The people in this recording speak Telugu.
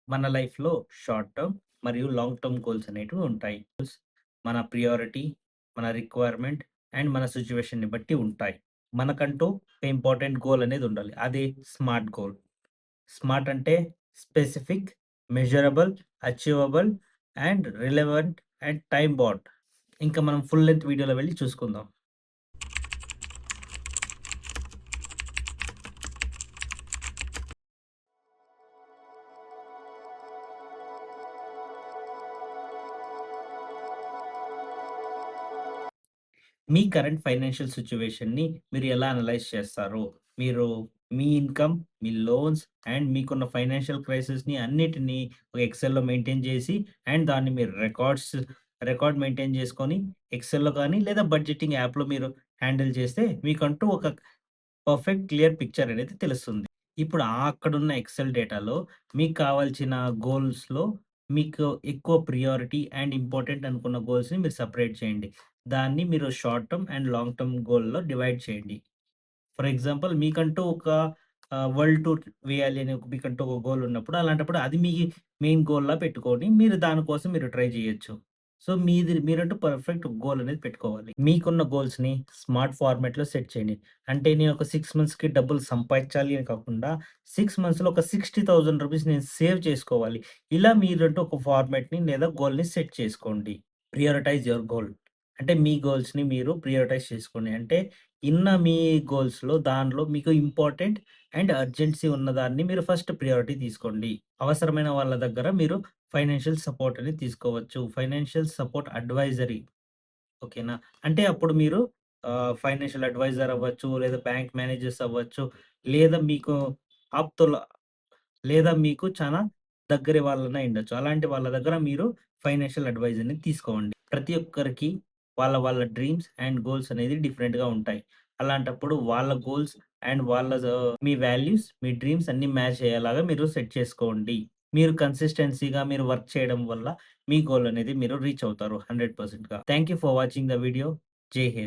మన లైఫ్‌లో షార్ట్ టర్మ్ మరియు లాంగ్ టర్మ్ గోల్స్ అనేటివి ఉంటాయి. మన ప్రియారిటీ, మన రిక్వైర్మెంట్ అండ్ మన సిట్యుయేషన్‌ని బట్టి ఉంటాయి. మనకంటూ ఒక ఇంపార్టెంట్ గోల్ అనేది ఉండాలి. అది స్మార్ట్ గోల్. స్మార్ట్ అంటే specific, measurable, achievable and relevant and time bound. ఇంకా మనం ఫుల్ లెంగ్త్ వీడియోలో వెళ్లి చూసుకుందాం. మీ కరెంట్ ఫైనాన్షియల్ సిట్యుయేషన్‌ని మీరు ఎలా అనలైజ్ చేస్తారు? మీరు మీ ఇన్‌కమ్, మీ లోన్స్ అండ్ మీకున్న ఫైనాన్షియల్ క్రైసిస్‌ని అన్నిటిని ఒక ఎక్సెల్‌లో మెయింటైన్ చేసి అండ్ దాన్ని మీరు రికార్డ్ మెయింటైన్ చేసుకొని ఎక్సెల్‌లో గాని లేదా బడ్జెటింగ్ యాప్‌లో మీరు హ్యాండిల్ చేస్తే మీకంటూ ఒక పర్ఫెక్ట్ క్లియర్ పిక్చర్ అనేది తెలుస్తుంది. ఇప్పుడు అక్కడున్న ఎక్సెల్ డేటాలో మీకు కావాల్సిన గోల్స్‌లో మీకు ఎక్కువ ప్రియారిటీ అండ్ ఇంపార్టెంట్ అనుకున్న గోల్స్‌ని మీరు సెపరేట్ చేయండి. దాన్ని మీరు short term and long term గోల్‌లో డివైడ్ చేయండి. ఫర్ ఎగ్జాంపుల్ మీకంటూ ఒక వరల్డ్ టూర్ వేయాలి అని మీకంటూ ఒక గోల్ ఉన్నప్పుడు, అలాంటప్పుడు అది మీ మెయిన్ గోల్‌లా పెట్టుకొని మీరు దాని కోసం మీరు ట్రై చేయొచ్చు. సో, మీరంటూ పర్ఫెక్ట్ గోల్ అనేది పెట్టుకోవాలి. మీకున్న గోల్స్‌ని స్మార్ట్ ఫార్మాట్‌లో సెట్ చేయండి. అంటే నేను ఒక 6 మంత్స్‌కి డబ్బులు సంపాదించాలి అని కాకుండా 6 మంత్స్‌లో ఒక రూ. 60,000 నేను సేవ్ చేసుకోవాలి. ఇలా మీరంటూ ఒక ఫార్మాట్‌ని లేదా గోల్‌ని సెట్ చేసుకోండి. Prioritise your goal. అంటే మీ గోల్స్‌ని మీరు ప్రియారిటైజ్ చేసుకోండి. అంటే మీ గోల్స్‌లో దానిలో మీకు ఇంపార్టెంట్ అండ్ అర్జెన్సీ ఉన్నదాన్ని మీరు ఫస్ట్ ప్రియారిటీ తీసుకోండి. అవసరమైన వాళ్ళ దగ్గర మీరు ఫైనాన్షియల్ సపోర్ట్ అనేది తీసుకోవచ్చు. ఫైనాన్షియల్ సపోర్ట్ అడ్వైజరీ ఓకేనా? అంటే అప్పుడు మీరు ఫైనాన్షియల్ అడ్వైజర్ అవ్వచ్చు, లేదా బ్యాంక్ మేనేజర్స్ అవ్వచ్చు, లేదా మీకు ఆప్తుల లేదా మీకు చాలా దగ్గరి వాళ్ళనే అయ్యుండొచ్చు. అలాంటి వాళ్ళ దగ్గర మీరు ఫైనాన్షియల్ అడ్వైజర్‌ని తీసుకోండి. ప్రతి ఒక్కరికి వాళ్ళ డ్రీమ్స్ అండ్ గోల్స్ అనేది డిఫరెంట్‌గా ఉంటాయి. అలాంటప్పుడు వాళ్ళ goals and me values, me dreams అన్నీ మ్యాచ్ అయ్యేలాగా మీరు సెట్ చేసుకోండి. మీరు కన్సిస్టెన్సీగా మీరు వర్క్ చేయడం వల్ల మీ గోల్ అనేది మీరు రీచ్ అవుతారు 100%గా. Thank you for watching the video. Jai Hind.